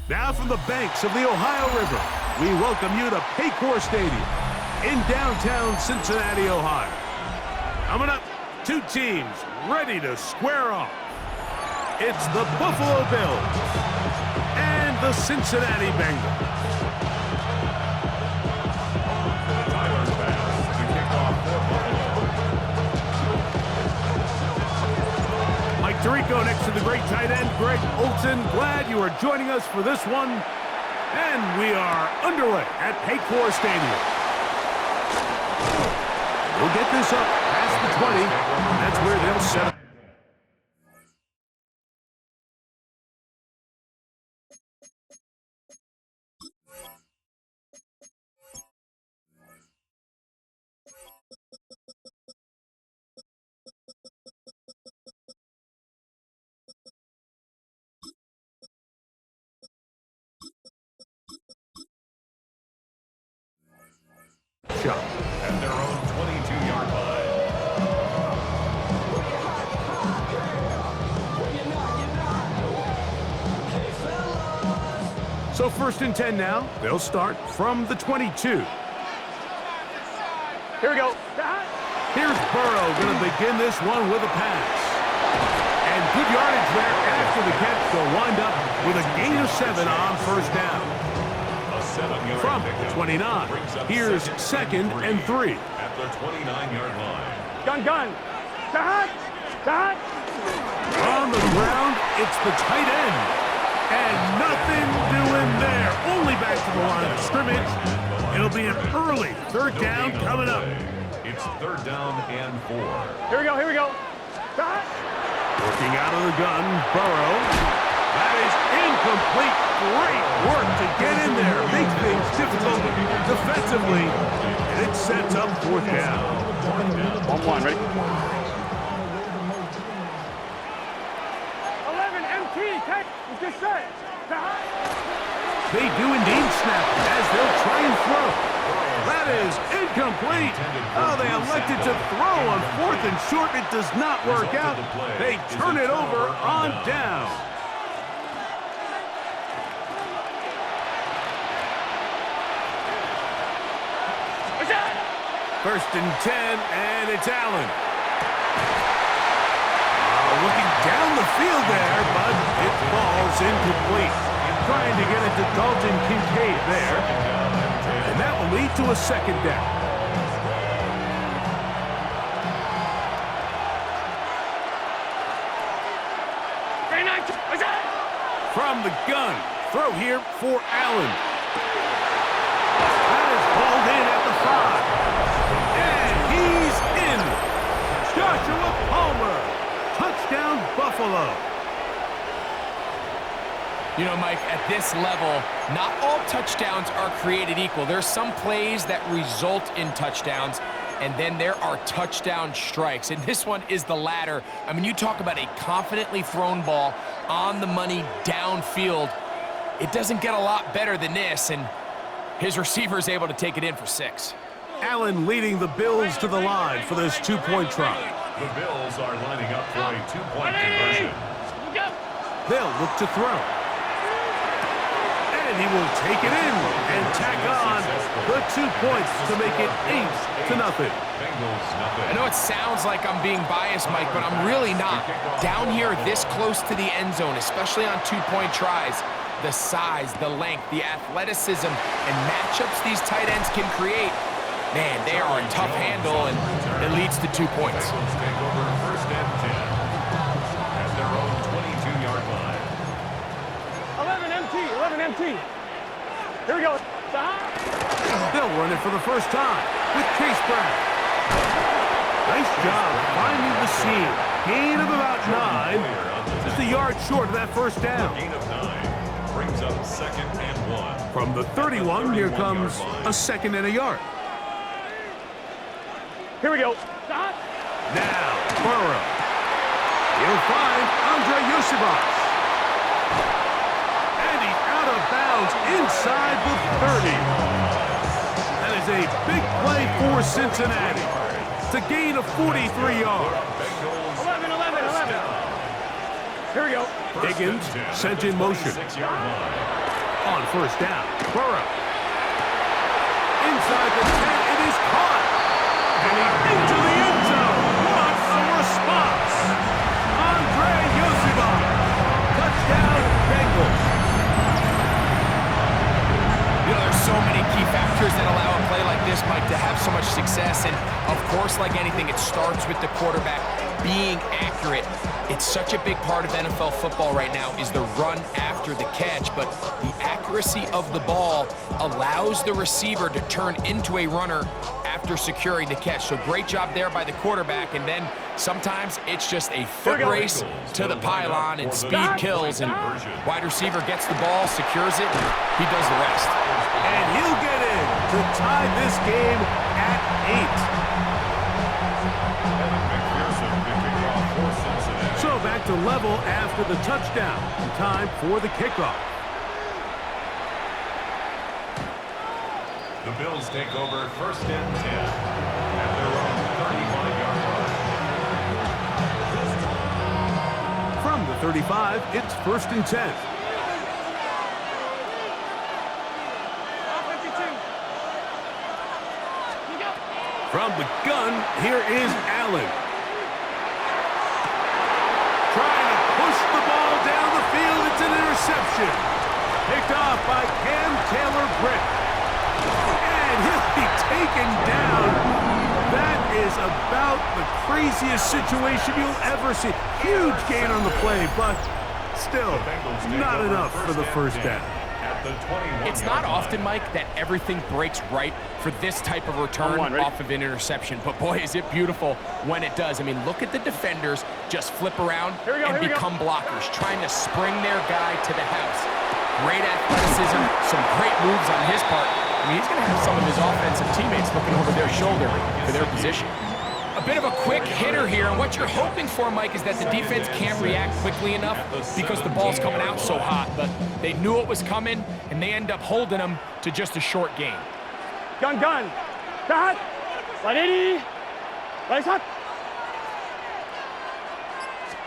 Now from the banks of the Ohio River, we welcome you to Paycor Stadium in downtown Cincinnati, Ohio. Coming up, two teams ready to square off. It's the Buffalo Bills and the Cincinnati Bengals. Tyler's pass to kick off for Buffalo. Mike Tirico next to the great tight end, Greg Olson. Glad you are joining us for this one. And we are underway at Paycor Stadium. We'll get this up past the 20. That's where they'll set up. At their own 22-yard line. So first and 10 now. They'll start from the 22. Here we go. Here's Burrow going to begin this one with a pass. And good yardage there after the catch. They'll wind up with a gain of 7 on first down. From the 29, here's second and 3. At the 29-yard line. Gun. On the ground, it's the tight end. And nothing doing there. Only back to the line of scrimmage. It'll be an early third down coming up. It's third down and 4. Here we go. Working out of the gun, Burrow. That is incomplete. Great work to get in there. Make things difficult defensively. And it sets up fourth down. 1-1, ready? 11, MT, take, just set. They do indeed snap as they'll try and throw. That is incomplete. Oh, they elected to throw on fourth and short. It does not work out. They turn it over on down. First and 10, and it's Allen. Looking down the field there, but it falls incomplete. Trying to get it to Dalton Kincaid there. And that will lead to a second down. From the gun, throw here for Allen. That is hauled in at the 5. And he's in. Joshua Palmer. Touchdown, Buffalo. You know, Mike, at this level, not all touchdowns are created equal. There's some plays that result in touchdowns, and then there are touchdown strikes. And this one is the latter. I mean, you talk about a confidently thrown ball on the money downfield. It doesn't get a lot better than this, and his receiver is able to take it in for 6. Allen leading the Bills to the line for this two-point try. The Bills are lining up for a two-point conversion. They'll look to throw. And he will take it in and tack on the 2 points to make it 8-0. I know it sounds like I'm being biased, Mike, but I'm really not. Down here this close to the end zone, especially on two-point tries, the size, the length, the athleticism, and matchups these tight ends can create, man, they are a tough handle, and it leads to 2 points. Take over first and 10 at their own 22-yard line. 11 MT. Here we go. They'll run it for the first time with Chase Brown. Nice job finding the seam. Gain of about 9. Just a yard short of that first down. Gain of 9 brings up second and 1. From the 31, here comes a second and a yard. Here we go. Now, Burrow. He'll find Andre Yosibas. And he's out of bounds inside the 30. That is a big play for Cincinnati. It's a gain of 43 yards. 11. Here we go. Higgins sent in motion. On first down, Burrow. Inside the 10, it is caught. And he's into the end zone. What a response. Andre Yosibon. Touchdown, Bengals. You know, there's so many key factors that allow a play like this, Mike, to have so much success. And, of course, like anything, it starts with the quarterback being accurate. It's such a big part of NFL football right now is the run after the catch, but the accuracy of the ball allows the receiver to turn into a runner after securing the catch. So great job there by the quarterback, and then sometimes it's just a foot race to the pylon and speed kills, and wide receiver gets the ball, secures it, and he does the rest. And he'll get in to tie this game at 8. So back to level after the touchdown. Time for the kickoff. The Bills take over first and 10 at their own 35-yard line. From the 35, it's first and 10. From the gun, here is Allen. Trying to push the ball down the field. It's an interception. Picked off by Cam Taylor-Britt. And he'll be taken down. That is about the craziest situation you'll ever see. Huge gain on the play, but still not enough for the first down. It's not often, Mike, that everything breaks right for this type of return off of an interception. But, boy, is it beautiful when it does. I mean, look at the defenders just flip around and become blockers, trying to spring their guy to the house. Great athleticism, some great moves on his part. I mean, he's going to have some of his offensive teammates looking over their shoulder for their position. A bit of a quick hitter here, and what you're hoping for, Mike, is that the defense can't react quickly enough because the ball's coming out so hot, but they knew it was coming, and they end up holding them to just a short gain. Gun. Cut. 180. Nice hot.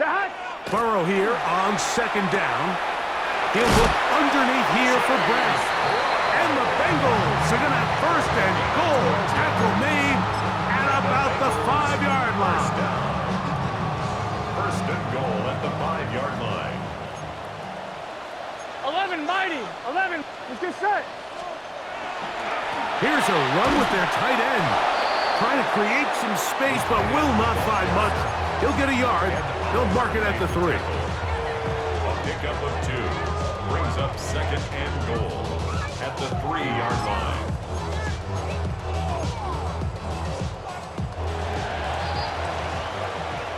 Cut. Burrow here on second down. He'll look underneath here for Brown. And the Bengals are going to have first and goal. Tackle made at about the 5-yard line. First and goal at the 5-yard line. 11, mighty. 11. Let's get set. Here's a run with their tight end. Trying to create some space, but will not find much. He'll get a yard. He'll mark it at the 3. A pickup of 2. Brings up second and goal at the 3-yard line.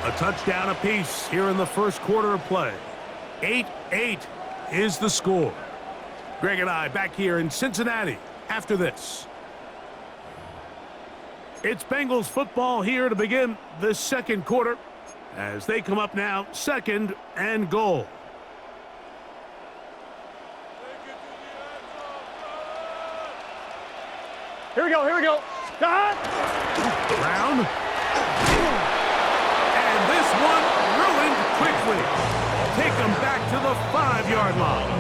A touchdown apiece here in the first quarter of play. 8-8 is the score. Greg and I back here in Cincinnati after this. It's Bengals football here to begin the second quarter as they come up now, second and goal. Here we go. Cut. Brown. And this one ruined quickly. Take them back to the 5-yard line.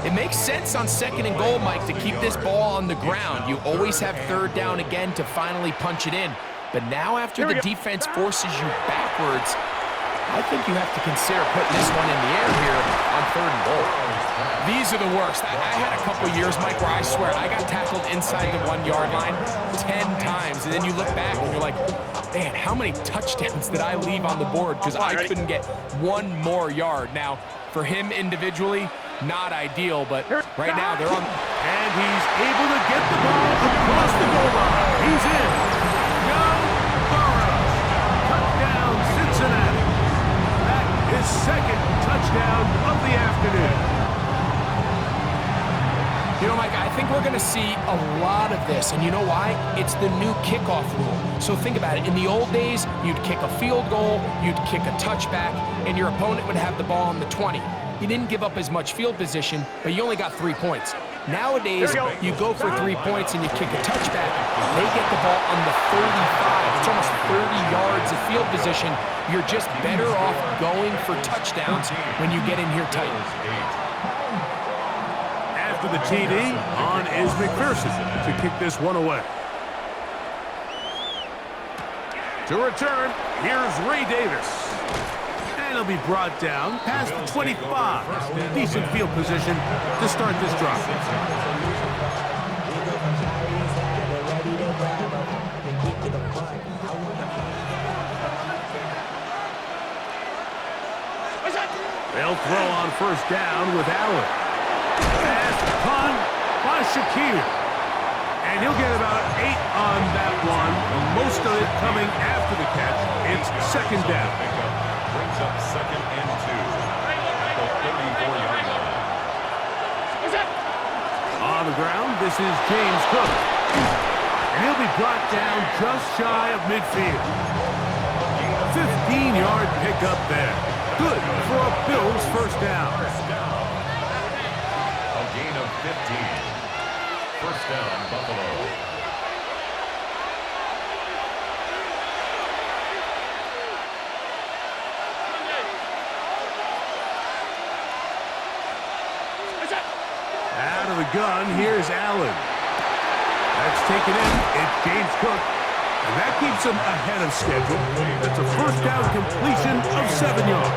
It makes sense on second and goal, Mike, to keep this ball on the ground. You always have third down again to finally punch it in. But now after the defense forces you backwards, I think you have to consider putting this one in the air here on third and goal. These are the worst. I had a couple years, Mike, where I swear I got tackled inside the 1-yard line 10 times. And then you look back and you're like, man, how many touchdowns did I leave on the board because I couldn't get one more yard? Now, for him individually, not ideal, but right now they're on. And he's able to get the ball across the goal line. He's in. Joe Burrow. Touchdown, Cincinnati. That is second touchdown of the afternoon. You know, Mike, I think we're going to see a lot of this, and you know why? It's the new kickoff rule. So think about it. In the old days, you'd kick a field goal, you'd kick a touchback, and your opponent would have the ball on the 20. You didn't give up as much field position, but you only got 3 points. Nowadays, you go for 3 points and you kick a touchback. They get the ball on the 35. It's almost 30 yards of field position. You're just better off going for touchdowns when you get in here tight. After the TD, on is McPherson to kick this one away. To return, here's Ray Davis. And he'll be brought down past the 25. Decent field position to start this drive. They'll throw on first down with Allen. Pass punt by Shakir. And he'll get about 8 on that one. Most of it coming after the catch. It's second down. Brings up second and 2 at the 34-yard line. On the ground, this is James Cook. And he'll be brought down just shy of midfield. 15-yard pickup there. Good for a Bills first down. A gain of 15. First down, Buffalo. Out of the gun, here's Allen. That's taken in. It's James Cook. And that keeps him ahead of schedule. That's a first down completion of 7 yards.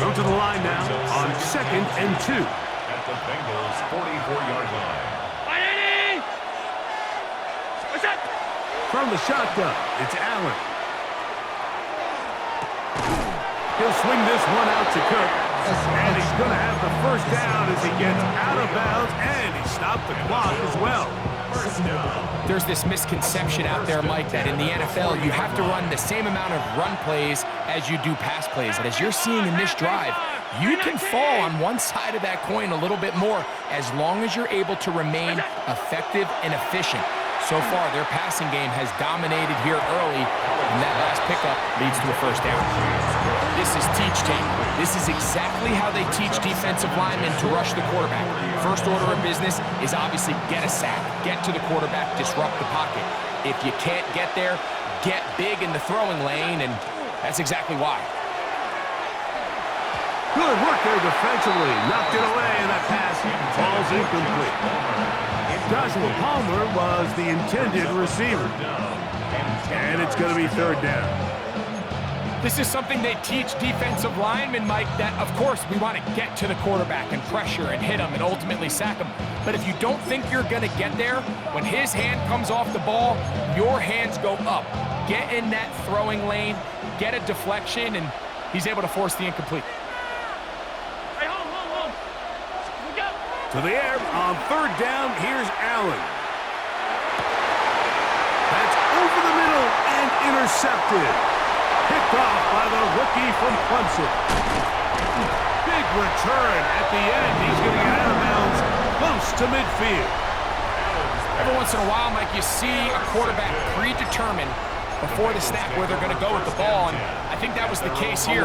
Go to the line now on second and 2. At the Bengals' 44-yard line. From the shotgun, it's Allen. He'll swing this one out to Cook. And he's going to have the first down as he gets out of bounds. And he stopped the clock as well. There's this misconception out there, Mike, that in the NFL you have to run the same amount of run plays as you do pass plays. And as you're seeing in this drive, you can fall on one side of that coin a little bit more as long as you're able to remain effective and efficient. So far, their passing game has dominated here early, and that last pickup leads to a first down. This is teach tape. This is exactly how they teach defensive linemen to rush the quarterback. First order of business is obviously get a sack, get to the quarterback, disrupt the pocket. If you can't get there, get big in the throwing lane, and that's exactly why. Good work there defensively. Knocked it away, and that pass falls incomplete. Joshua Palmer was the intended receiver. And it's going to be third down. This is something they teach defensive linemen, Mike, that, of course, we want to get to the quarterback and pressure and hit him and ultimately sack him. But if you don't think you're going to get there, when his hand comes off the ball, your hands go up. Get in that throwing lane, get a deflection, and he's able to force the incomplete. To the air on third down, here's Allen. That's over the middle and intercepted. Picked off by the rookie from Clemson. Big return at the end. He's going to get out of bounds close to midfield. Every once in a while, Mike, you see a quarterback predetermine before the snap where they're going to go with the ball, and I think that was the case here.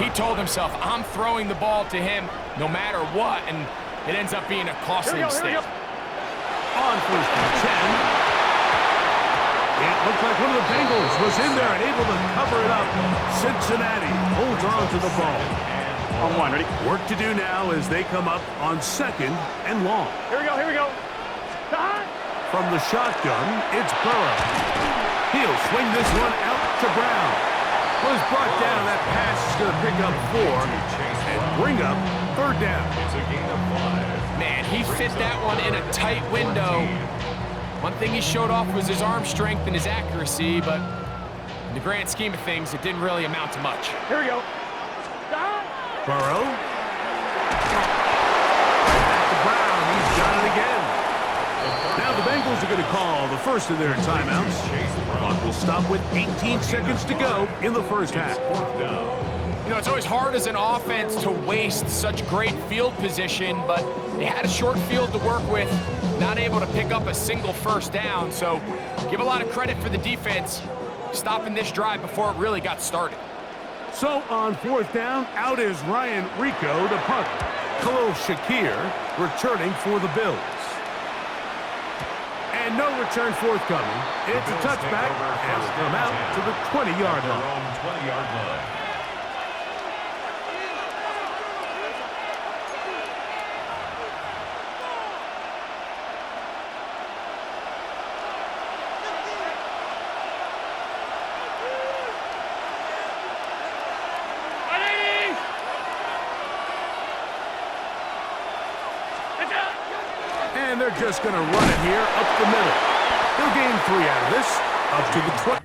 He told himself, I'm throwing the ball to him no matter what, and it ends up being a costly mistake. On first and 10. It looked like one of the Bengals was in there and able to cover it up. Cincinnati holds on to the ball. On one, ready? Work to do now as they come up on second and long. Here we go, here we go. From the shotgun, it's Burrow. He'll swing this one out to Brown. Was brought down. That pass is going to pick up 4 and bring up third down. It's a gain of 5. Man, he fit that one in a tight window. One thing he showed off was his arm strength and his accuracy, but in the grand scheme of things, it didn't really amount to much. Here we go. Burrow. Back to Brown. He's done it again. Now the Bengals are going to call the first of their timeouts. Clock will stop with 18 seconds to go in the first half. You know, it's always hard as an offense to waste such great field position, but they had a short field to work with, not able to pick up a single first down. So give a lot of credit for the defense stopping this drive before it really got started. So on fourth down, out is Ryan Rico to punt. Khalil Shakir returning for the Bills. And no return forthcoming. It's a touchback and will come out to the 20-yard line. And they're just going to run it here up the middle. They'll gain 3 out of this, up to the 20.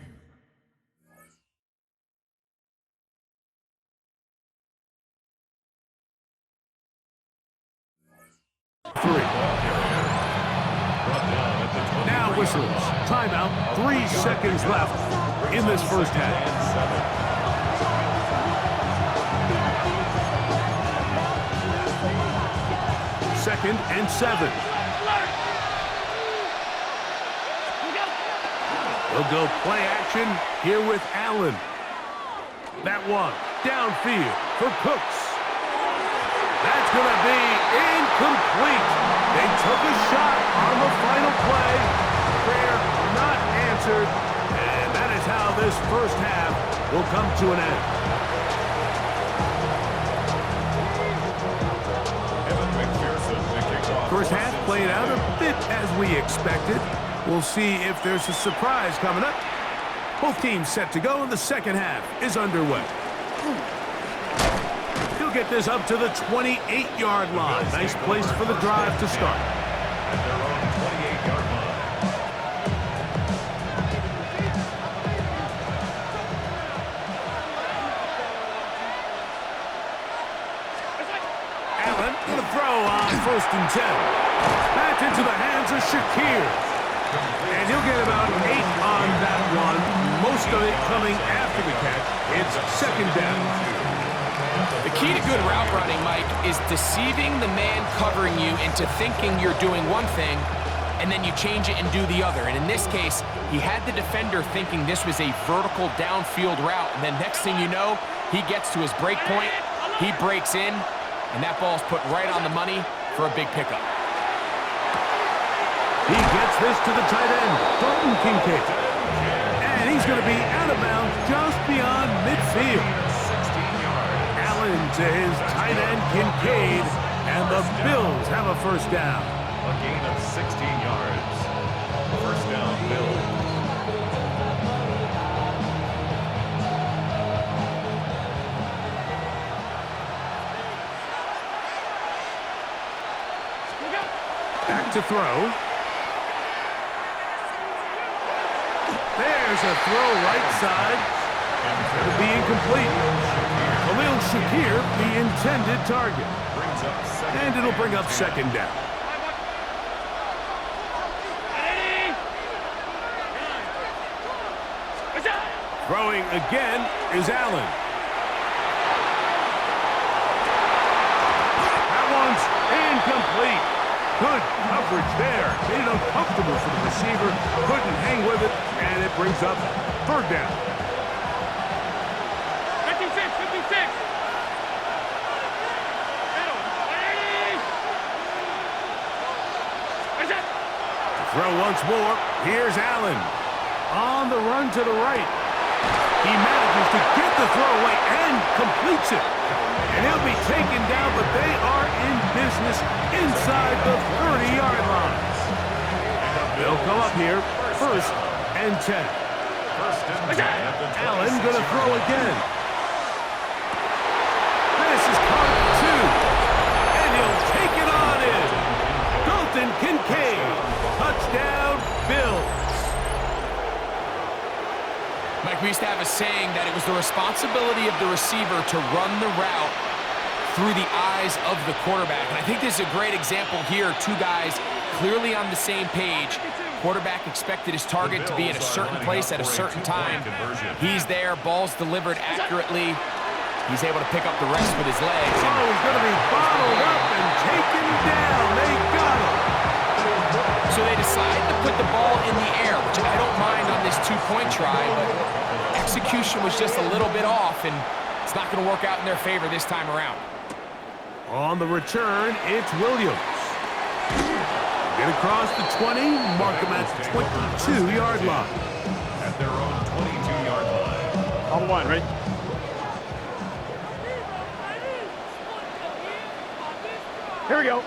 Now whistles. Timeout. 3 seconds left in this first half. Second and 7. He'll go play action here with Allen. That one downfield for Cooks. That's going to be incomplete. They took a shot on the final play. Prayer not answered. And that is how this first half will come to an end. First half played out a bit as we expected. We'll see if there's a surprise coming up. Both teams set to go, and the second half is underway. He'll get this up to the 28-yard line. Nice place for the drive to start. At their own 28-yard line. Allen going to throw on first and 10. Back into the hands of Shakir. And he'll get about 8 on that one. Most of it coming after the catch. It's second down. The key to good route running, Mike, is deceiving the man covering you into thinking you're doing one thing, and then you change it and do the other. And in this case, he had the defender thinking this was a vertical downfield route, and then next thing you know, he gets to his break point, he breaks in, and that ball's put right on the money for a big pickup. He gets this to the tight end, Talkin. And he's going to be out of bounds just beyond midfield. Allen to his tight end, Kincaid, and the Bills have a first down. A gain of 16 yards. First down, Bills. Back to throw. There's a throw right side. It'll be incomplete. Khalil Shakir, the intended target. And it'll bring up second down. Throwing again is Allen. That one's incomplete. Good coverage there. Made it uncomfortable for the receiver. Couldn't hang with it, and it brings up third down. 56, 56. Throw once more. Here's Allen. On the run to the right. He manages to get the throw away and completes it. And he'll be taken down, but they are in business inside the 30-yard line. They'll come up here, first and 10. Allen going to throw again. This is caught 2. And he'll take it on in. Dalton Kincaid. Touchdown, Bills. Mike, we used to have a saying that it was the responsibility of the receiver to run the route through the eyes of the quarterback. And I think this is a great example here. 2 guys clearly on the same page. Quarterback expected his target to be in a certain place at a certain time. He's there, ball's delivered accurately. He's able to pick up the rest with his legs. Oh, he's going to be bottled up and taken down. They got him. So they decide to put the ball in the air, which I don't mind on this 2-point try, but execution was just a little bit off, and it's not going to work out in their favor this time around. On the return, it's Williams. Get across the 20, mark him at the 22-yard line. At their own 22-yard line. On one, ready? Here we go.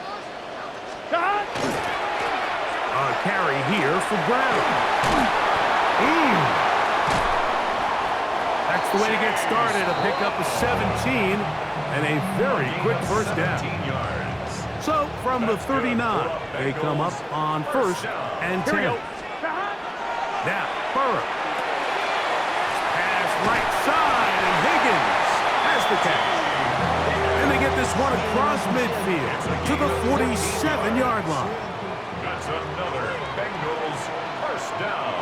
A carry here for Brown. That's the way to get started. A pickup of 17 and a very quick first down. 17 yards. So from the 39, they come up on 1st and 10. Here we go. Now, Burrow. Pass right side, and Higgins has the catch. And they get this one across midfield to the 47-yard line. That's another Bengals first down.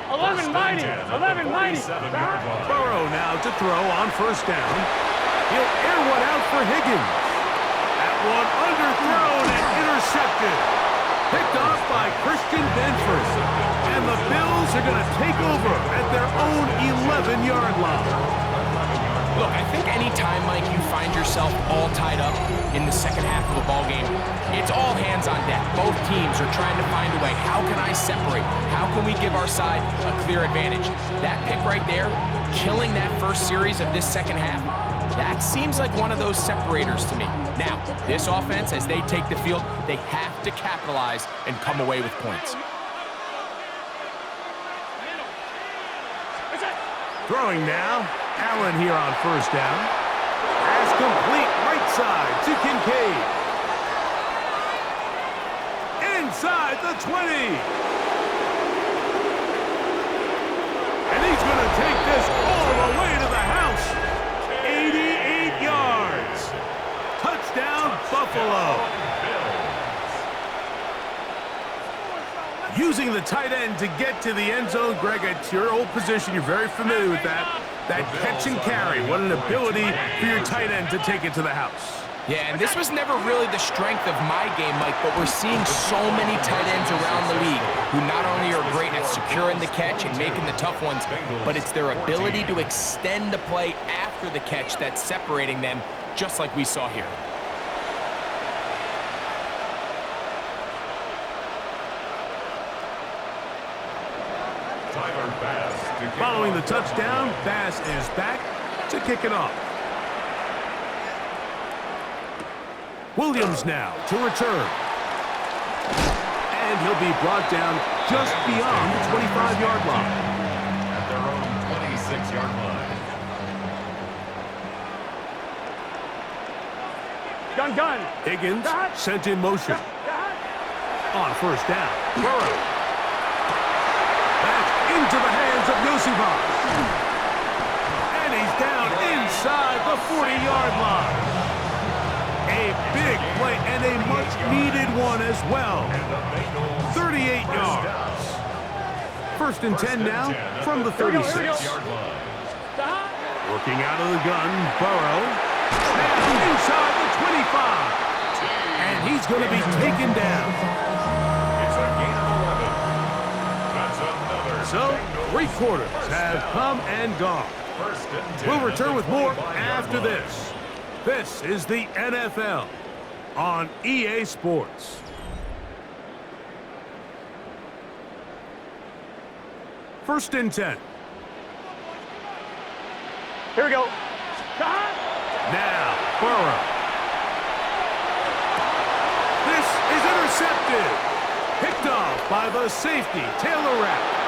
11 mighty. 11 mighty. Burrow now to throw on 1st down. He'll air one out for Higgins. That one underthrown and intercepted. Picked off by Christian Benford. And the Bills are going to take over at their own 11-yard line. Look, I think anytime, Mike, you find yourself all tied up in the second half of a ball game, it's all hands on deck. Both teams are trying to find a way. How can I separate? How can we give our side a clear advantage? That pick right there, killing that first series of this second half, that seems like one of those separators to me. Now, this offense, as they take the field, they have to capitalize and come away with points. Throwing now. Allen here on 1st down. Pass complete right side to Kincaid. Inside the 20. And he's going to take this all the way to the house. 88 yards. Touchdown, Buffalo. Using the tight end to get to the end zone, Greg, it's your old position. You're very familiar with that. That catch and carry. What an ability for your tight end to take it to the house. Yeah, and this was never really the strength of my game, Mike, but we're seeing so many tight ends around the league who not only are great at securing the catch and making the tough ones, but it's their ability to extend the play after the catch that's separating them, just like we saw here. Following the touchdown, Bass is back to kick it off. Williams now to return. And he'll be brought down just beyond the 25-yard line. At their own 26-yard line. Gun. Higgins sent in motion. On 1st down, Burrow. Into the hands of Yosivas. And he's down inside the 40-yard line. A big play and a much-needed one as well. 38 yards. 1st and 10 now from the 36. Working out of the gun, Burrow. Now inside the 25. And he's going to be taken down. It's a gain of 11. That's another. So, 3 quarters have come and gone. We'll return with more after this. This is the NFL on EA Sports. First and 10. Here we go. Now, Burrow. This is intercepted. Picked off by the safety, Taylor Rapp.